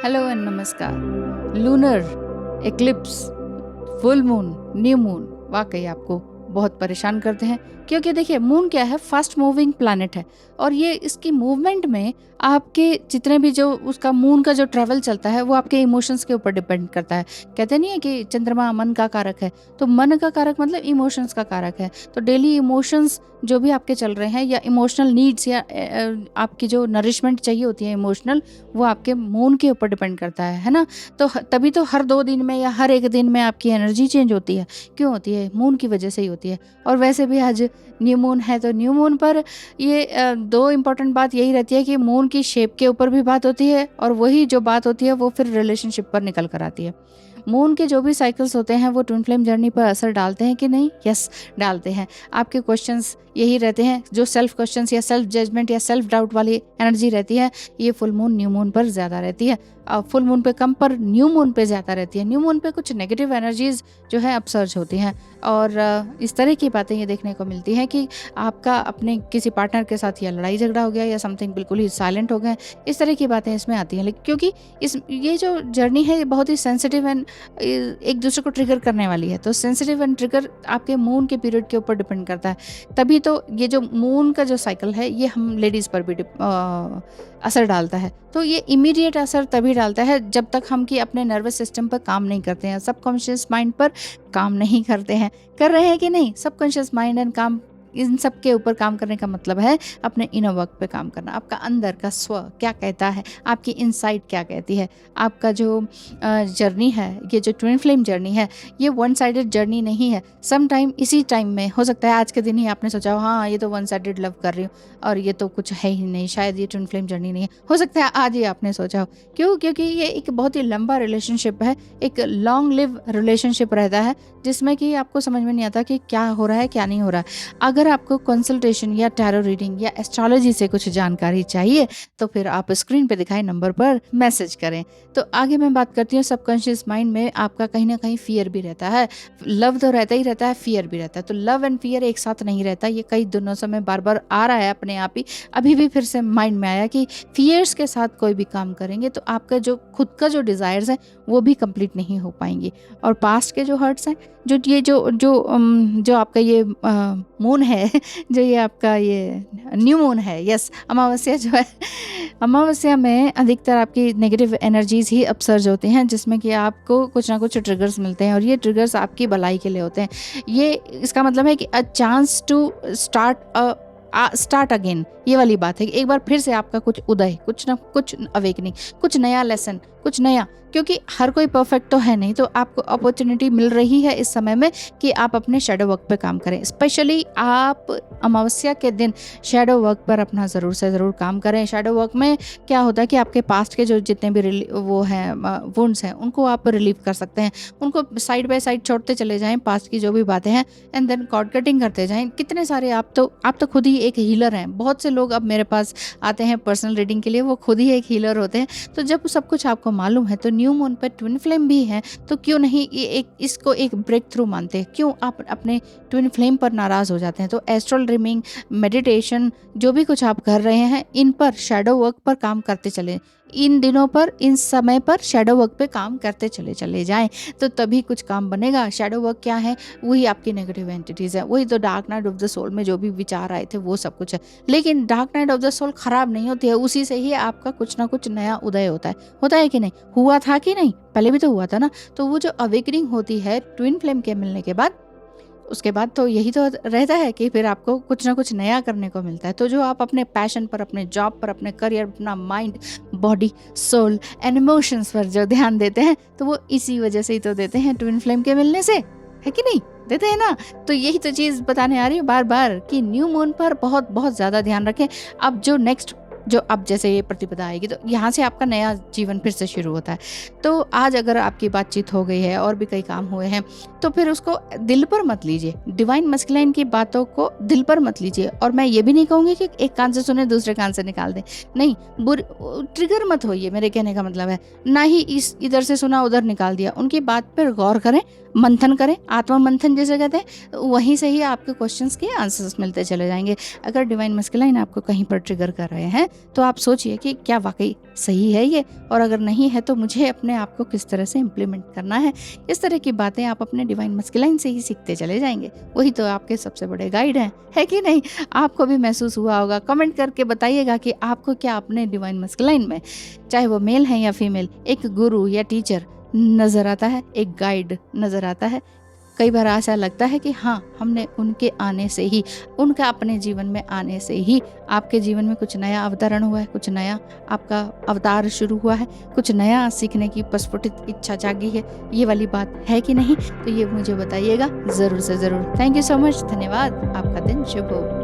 Hello and नमस्कार। Lunar eclipse, full moon, new moon वाकई आपको बहुत परेशान करते हैं, क्योंकि देखिए मून क्या है, फास्ट मूविंग प्लैनेट है और ये इसकी मूवमेंट में आपके जितने भी जो उसका मून का जो ट्रैवल चलता है वो आपके इमोशंस के ऊपर डिपेंड करता है। कहते नहीं है कि चंद्रमा मन का कारक है, तो मन का कारक मतलब इमोशंस का कारक है। तो डेली इमोशंस जो भी आपके चल रहे हैं या इमोशनल नीड्स या आपकी जो नरिशमेंट चाहिए होती है इमोशनल, वो आपके मून के ऊपर डिपेंड करता है ना। तो तभी तो हर 2 दिन में या हर 1 दिन में आपकी एनर्जी चेंज होती है। क्यों होती है? मून की वजह से ही होती है। और वैसे भी आज न्यू मून है, तो न्यू मून पर ये 2 इम्पॉर्टेंट बात यही रहती है कि मून की शेप के ऊपर भी बात होती है और वही जो बात होती है वो फिर रिलेशनशिप पर निकल कर आती है। मून के जो भी साइकिल्स होते हैं वो ट्विन फ्लेम जर्नी पर असर डालते हैं कि नहीं? यस, डालते हैं। आपके क्वेश्चंस यही रहते हैं, जो सेल्फ क्वेश्चंस या सेल्फ जजमेंट या सेल्फ डाउट वाली एनर्जी रहती है, ये फुल मून न्यू मून पर ज़्यादा रहती है। फुल मून पे कम पर न्यू मून पे ज़्यादा रहती है। न्यू मून पे कुछ नेगेटिव एनर्जीज जो है अपसर्ज होती हैं और इस तरह की बातें ये देखने को मिलती हैं कि आपका अपने किसी पार्टनर के साथ या लड़ाई झगड़ा हो गया या समथिंग बिल्कुल ही साइलेंट हो गए, इस तरह की बातें इसमें आती हैं। लेकिन क्योंकि ये जो जर्नी है ये बहुत ही सेंसिटिव एंड एक दूसरे को ट्रिगर करने वाली है, तो सेंसिटिव एंड ट्रिगर आपके मून के पीरियड के ऊपर डिपेंड करता है। तभी तो ये जो मून का जो साइकिल है ये हम लेडीज़ पर भी असर डालता है। तो ये इमीडिएट असर तभी डालता है जब तक हम कि अपने नर्वस सिस्टम पर काम नहीं करते हैं, सबकॉन्शियस माइंड पर काम नहीं करते हैं। कर रहे हैं कि नहीं? सबकॉन्शियस माइंड एंड काम, इन सब के ऊपर काम करने का मतलब है अपने इनर वर्क पे काम करना। आपका अंदर का स्व क्या कहता है, आपकी इनसाइड क्या कहती है। आपका जो जर्नी है, ये जो ट्विन फ्लेम जर्नी है, ये वन साइडेड जर्नी नहीं है। सम टाइम इसी टाइम में हो सकता है आज के दिन ही आपने सोचा हाँ ये तो वन साइडेड लव कर रही हूँ और ये तो कुछ है ही नहीं, शायद ये ट्विन फ्लेम जर्नी नहीं है। हो सकता है आज ही आपने सोचा हो। क्यों? क्योंकि ये एक बहुत ही लंबा रिलेशनशिप है, एक लॉन्ग लिव रिलेशनशिप रहता है जिसमें कि आपको समझ में नहीं आता कि क्या हो रहा है क्या नहीं हो रहा है। अगर आपको कंसल्टेशन या टैरो रीडिंग या एस्ट्रोलॉजी से कुछ जानकारी चाहिए तो फिर आप स्क्रीन पे दिखाए नंबर पर मैसेज करें। तो आगे मैं बात करती हूँ, सबकॉन्शियस माइंड में आपका कहीं ना कहीं फियर भी रहता है। लव तो रहता ही रहता है, फियर भी रहता है। तो लव एंड फियर एक साथ नहीं रहता, ये कई दिनों से मैं बार बार आ रहा है अपने आप ही। अभी भी फिर से माइंड में आया कि फियर्स के साथ कोई भी काम करेंगे तो आपका जो खुद का जो डिज़ायर्स है वो भी कंप्लीट नहीं हो पाएंगे। और पास्ट के जो हर्ट्स हैं, जो ये जो आपका ये मून है, जो ये आपका ये न्यू मून है, यस, अमावस्या जो है, अमावस्या में अधिकतर आपकी नेगेटिव एनर्जीज ही अपसर्ज होते हैं, जिसमें कि आपको कुछ ना कुछ ट्रिगर्स मिलते हैं और ये ट्रिगर्स आपकी भलाई के लिए होते हैं। ये इसका मतलब है कि a chance to start again, ये वाली बात है कि एक बार फिर से आपका कुछ उदय, कुछ ना कुछ अवेकनिंग, कुछ नया लेसन, कुछ नया। क्योंकि हर कोई परफेक्ट तो है नहीं, तो आपको अपॉर्चुनिटी मिल रही है इस समय में कि आप अपने शैडो वर्क पे काम करें। स्पेशली आप अमावस्या के दिन शैडो वर्क पर अपना ज़रूर से ज़रूर काम करें। शैडो वर्क में क्या होता है कि आपके पास्ट के जो जितने भी वो हैं वुंड्स हैं उनको आप रिलीव कर सकते हैं, उनको साइड बाय साइड छोड़ते चले जाएं, पास्ट की जो भी बातें हैं, एंड देन कॉर्ड कटिंग करते जाएं। कितने सारे आप तो खुद ही एक हीलर हैं। बहुत से लोग अब मेरे पास आते हैं पर्सनल रीडिंग के लिए, वो खुद ही एक हीलर होते हैं। तो जब सब कुछ आपको मालूम है, तो न्यू मून पर ट्विन फ्लेम भी है, तो क्यों नहीं इसको एक ब्रेक थ्रू मानते हैं? क्यों आप अपने ट्विन फ्लेम पर नाराज़ हो जाते हैं? तो एस्ट्रल ड्रीमिंग, मेडिटेशन, जो भी कुछ आप कर रहे हैं, इन पर शैडो वर्क पर काम करते चले। इन दिनों पर, इन समय पर शैडो वर्क पे काम करते चले जाएं, तो तभी कुछ काम बनेगा। शैडो वर्क क्या है? वही आपकी नेगेटिव एंटिटीज़ है, वही तो dark night of the soul में जो भी विचार आए थे वो सब कुछ है। लेकिन dark night of the soul खराब नहीं होती है, उसी से ही आपका कुछ ना कुछ नया उदय होता है कि नहीं? हुआ था कि नहीं? पहले भी तो हुआ था ना। तो वो जो अवेकनिंग होती है ट्विन फ्लेम के मिलने के बाद, उसके बाद तो यही तो रहता है कि फिर आपको कुछ ना कुछ नया करने को मिलता है। तो जो आप अपने पैशन पर, अपने जॉब पर, अपने करियर, अपना mind, body, soul and emotions पर जो ध्यान देते हैं, तो वो इसी वजह से ही तो देते हैं ट्विन फ्लेम के मिलने से, है कि नहीं? देते हैं ना। तो यही तो चीज़ बताने आ रही हूँ बार बार कि न्यू मून पर बहुत बहुत ज़्यादा ध्यान रखें। अब जो नेक्स्ट, जो अब जैसे ये प्रतिपदा आएगी तो यहाँ से आपका नया जीवन फिर से शुरू होता है। तो आज अगर आपकी बातचीत हो गई है और भी कई काम हुए हैं, तो फिर उसको दिल पर मत लीजिए। डिवाइन मस्कुलाइन की बातों को दिल पर मत लीजिए। और मैं ये भी नहीं कहूँगी कि एक कान से सुने दूसरे कान से निकाल दें, नहीं, ट्रिगर मत होइए, मेरे कहने का मतलब है। ना ही इस इधर से सुना उधर निकाल दिया। उनकी बात पर गौर करें, मंथन करें, आत्मा मंथन जैसे कहते हैं, वहीं से ही आपके क्वेश्चंस के आंसर्स मिलते चले जाएंगे। अगर डिवाइन मस्कुलाइन आपको कहीं पर ट्रिगर कर रहे हैं तो आप सोचिए कि क्या वाकई सही है ये, और अगर नहीं है तो मुझे अपने आप को किस तरह से इम्प्लीमेंट करना है। इस तरह की बातें आप अपने डिवाइन मस्कुलाइन से ही सीखते चले जाएंगे। वही तो आपके सबसे बड़े गाइड हैं, है कि नहीं? आपको भी महसूस हुआ होगा। कमेंट करके बताइएगा कि आपको क्या अपने डिवाइन मस्कुलाइन में, चाहे वो मेल है या फीमेल, एक गुरु या टीचर नज़र आता है, एक गाइड नज़र आता है। कई बार ऐसा लगता है कि हाँ, हमने उनके आने से ही, उनका अपने जीवन में आने से ही आपके जीवन में कुछ नया अवतरण हुआ है, कुछ नया आपका अवतार शुरू हुआ है, कुछ नया सीखने की प्रस्फुटित इच्छा जागी है। ये वाली बात है कि नहीं? तो ये मुझे बताइएगा ज़रूर से ज़रूर। Thank you so much. धन्यवाद। आपका दिन शुभ हो।